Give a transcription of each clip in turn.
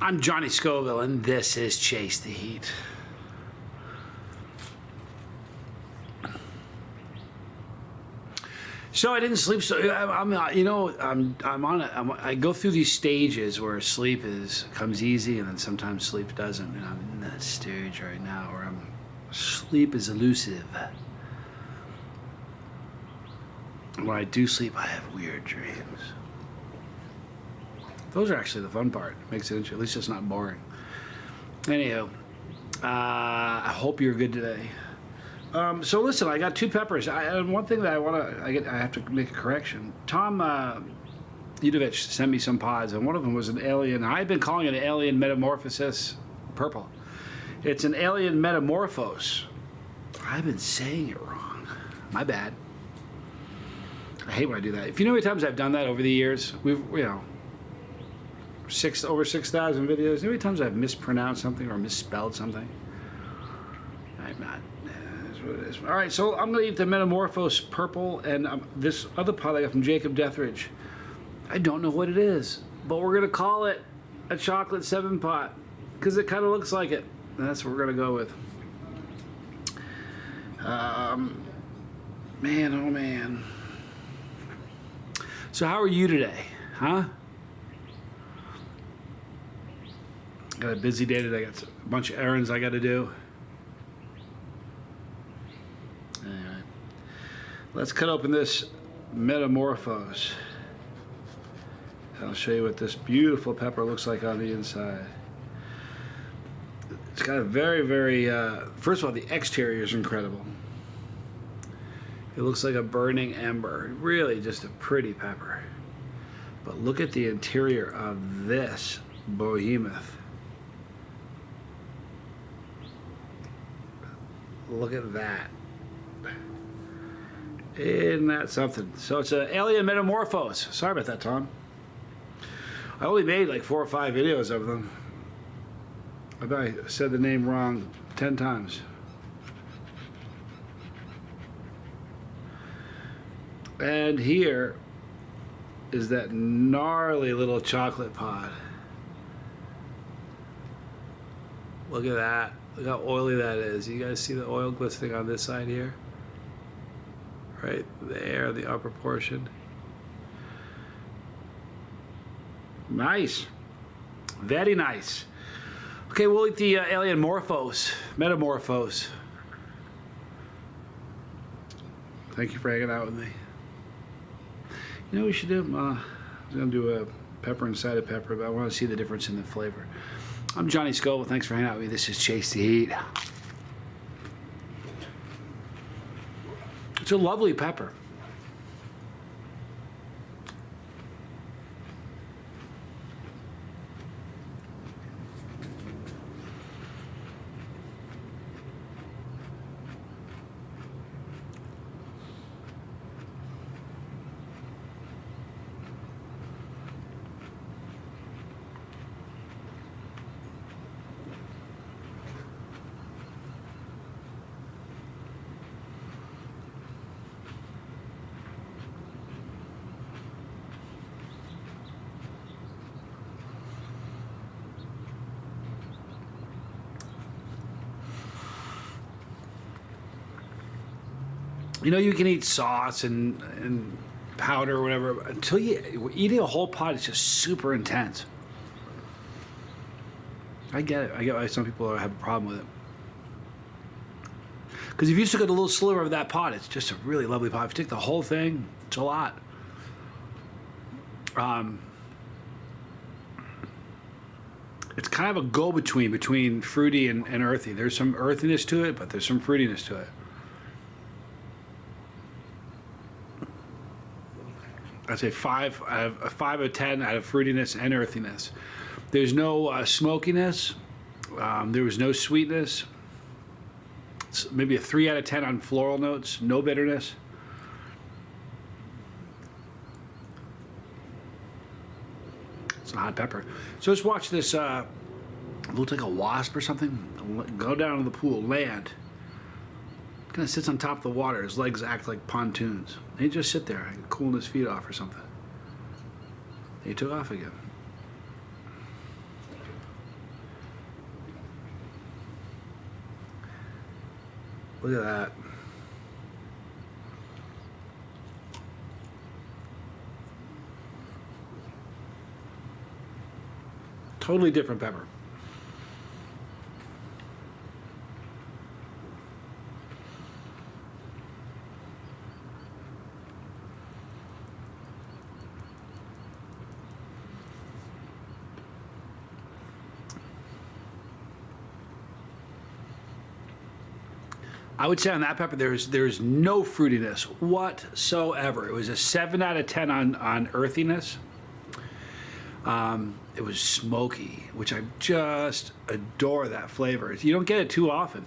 I'm Johnny Scoville, and this is Chase the Heat. So I didn't sleep. So I go through these stages where sleep comes easy, and then sometimes sleep doesn't. And I'm in that stage right now where sleep is elusive. When I do sleep, I have weird dreams. Those are actually the fun part. Makes it interesting. At least it's not boring. Anyhow, I hope you're good today. So listen, I got two peppers. One thing that I have to make a correction. Tom Udovich sent me some pods, and one of them was an alien. I've been calling it an alien Metamorphos Purple. It's an alien Metamorphos. I've been saying it wrong. My bad. I hate when I do that. If you know how many times I've done that over the years, over 6,000 videos. You know how many times I've mispronounced something or misspelled something? I'm not. That's what it is. All right, so I'm going to eat the Metamorphos Purple and this other pot I got from Jacob Deathridge. I don't know what it is, but we're going to call it a chocolate 7 pot because it kind of looks like it. And that's what we're going to go with. Man, oh man. So how are you today, huh? Got a busy day today. Got a bunch of errands I got to do. Anyway, let's cut open this Metamorphos. I'll show you what this beautiful pepper looks like on the inside. It's got a very, very, first of all, the exterior is incredible. It looks like a burning ember. Really just a pretty pepper. But look at the interior of this behemoth. Look at that. Isn't that something? So it's an alien Metamorphos. Sorry about that, Tom. I only made like 4 or 5 videos of them. I bet I said the name wrong 10 times. And here is that gnarly little chocolate pod. Look at that. Look how oily that is. You guys see the oil glistening on this side here? Right there, the upper portion. Nice. Very nice. Okay, we'll eat the alien Metamorphos. Thank you for hanging out with me. You know what we should do? I was going to do a pepper inside a pepper, but I want to see the difference in the flavor. I'm Johnny Scoville. Thanks for hanging out with me. This is Chase the Heat. It's a lovely pepper. You know, you can eat sauce and powder or whatever until eating a whole pot is just super intense. I get it. I get why some people have a problem with it. Because if you just took a little sliver of that pot, it's just a really lovely pot. If you take the whole thing, it's a lot. It's kind of a go-between between fruity and earthy. There's some earthiness to it, but there's some fruitiness to it. I'd say 5 out of 10 out of fruitiness and earthiness. There's no smokiness. There was no sweetness. It's maybe a 3 out of 10 on floral notes. No bitterness. It's a hot pepper. So let's watch this. It looks like a wasp or something. Go down to the pool, land. Kind of sits on top of the water. His legs act like pontoons. And he just sit there, cooling his feet off or something. And he took off again. Look at that. Totally different pepper. I would say on that pepper, there's no fruitiness whatsoever. It was a 7 out of 10 on earthiness. It was smoky, which I just adore that flavor. You don't get it too often.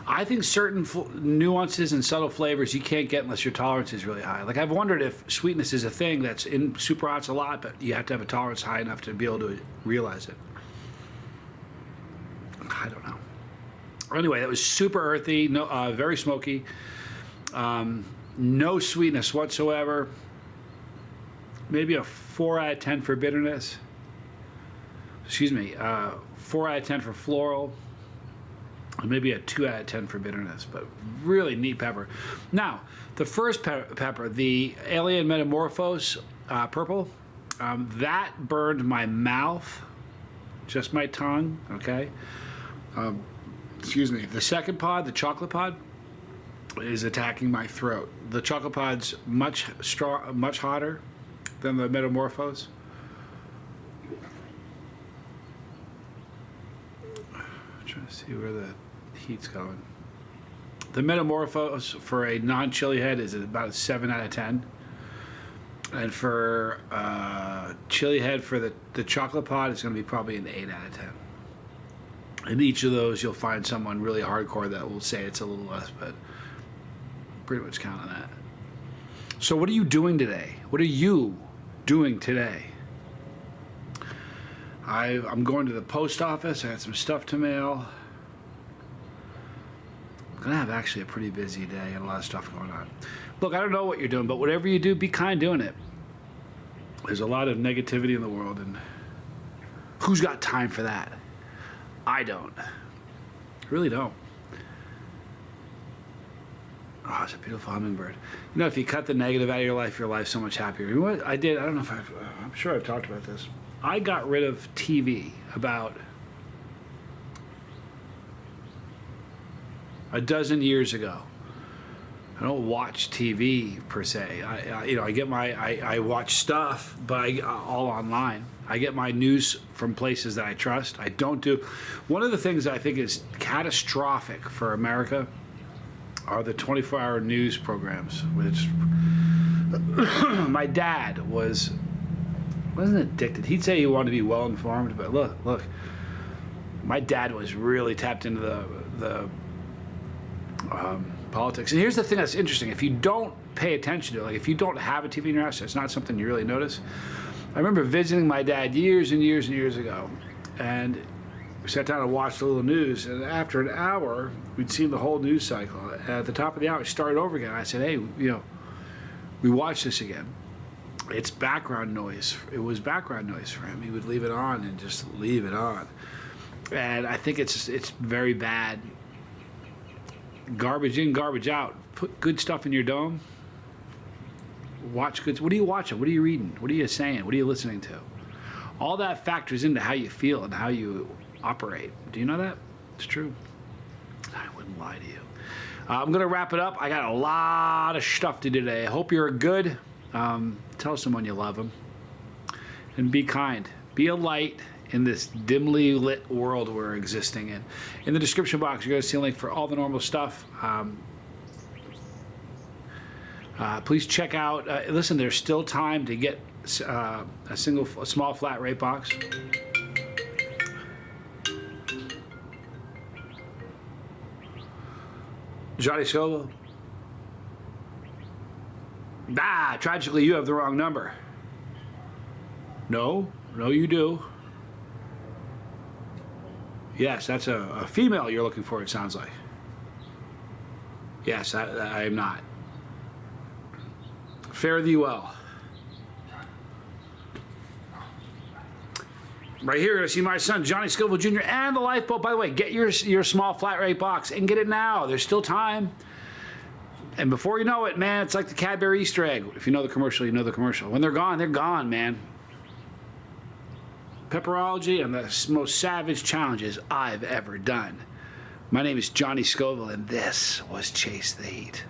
I think certain nuances and subtle flavors you can't get unless your tolerance is really high. Like I've wondered if sweetness is a thing that's in super hots a lot, but you have to have a tolerance high enough to be able to realize it. I don't know. Anyway, that was super earthy, no, very smoky, no sweetness whatsoever. Maybe a 4 out of 10 for bitterness. Excuse me, 4 out of 10 for floral. And maybe a 2 out of 10 for bitterness, but really neat pepper. Now, the first pepper, the Alien Metamorphos Purple, that burned my mouth, just my tongue, okay? Excuse me. The second pod, the chocolate pod, is attacking my throat. The chocolate pod's much hotter than the Metamorphos. I'm trying to see where the heat's going. The Metamorphos for a non-chili head is about a 7 out of 10. And for chili head for the chocolate pod, it's going to be probably an 8 out of 10. In each of those, you'll find someone really hardcore that will say it's a little less, but pretty much count on that. So what are you doing today? What are you doing today? I'm going to the post office. I got some stuff to mail. I'm gonna have actually a pretty busy day and a lot of stuff going on. Look, I don't know what you're doing, but whatever you do, be kind doing it. There's a lot of negativity in the world, and who's got time for that? I don't. I really don't. Oh, it's a beautiful hummingbird. You know, if you cut the negative out of your life's so much happier. You know what I did? I don't know if I'm sure I've talked about this. I got rid of TV about a dozen years ago. I don't watch TV per se. I watch stuff, but all online. I get my news from places that I trust. I don't do. One of the things that I think is catastrophic for America are the 24-hour news programs, which my dad wasn't addicted. He'd say he wanted to be well informed, but look, my dad was really tapped into the politics. And here's the thing that's interesting: if you don't pay attention to it, like if you don't have a TV in your house, it's not something you really notice. I remember visiting my dad years and years and years ago, and we sat down and watched a little news, and after an hour, we'd seen the whole news cycle. At the top of the hour, it started over again. I said, hey, we watched this again. It's background noise. It was background noise for him. He would leave it on and just leave it on. And I think it's very bad. Garbage in, garbage out. Put good stuff in your dome. Watch good. What are you watching? What are you reading? What are you saying? What are you listening to? All that factors into how you feel and how you operate. Do you know that? It's true. I wouldn't lie to you. I'm going to wrap it up. I got a lot of stuff to do today. I hope you're good. Tell someone you love them. And be kind. Be a light in this dimly lit world we're existing in. In the description box, you're going to see a link for all the normal stuff. Please check out. Listen, there's still time to get a small flat rate box. Johnny Scobo. Tragically, you have the wrong number. No, you do. Yes, that's a female you're looking for, it sounds like. Yes, I am not. Fare thee well. Right here, you're going to see my son, Johnny Scoville Jr., and the lifeboat. By the way, get your small flat rate box and get it now. There's still time. And before you know it, man, it's like the Cadbury Easter egg. If you know the commercial, you know the commercial. When they're gone, man. Pepperology and the most savage challenges I've ever done. My name is Johnny Scoville, and this was Chase the Heat.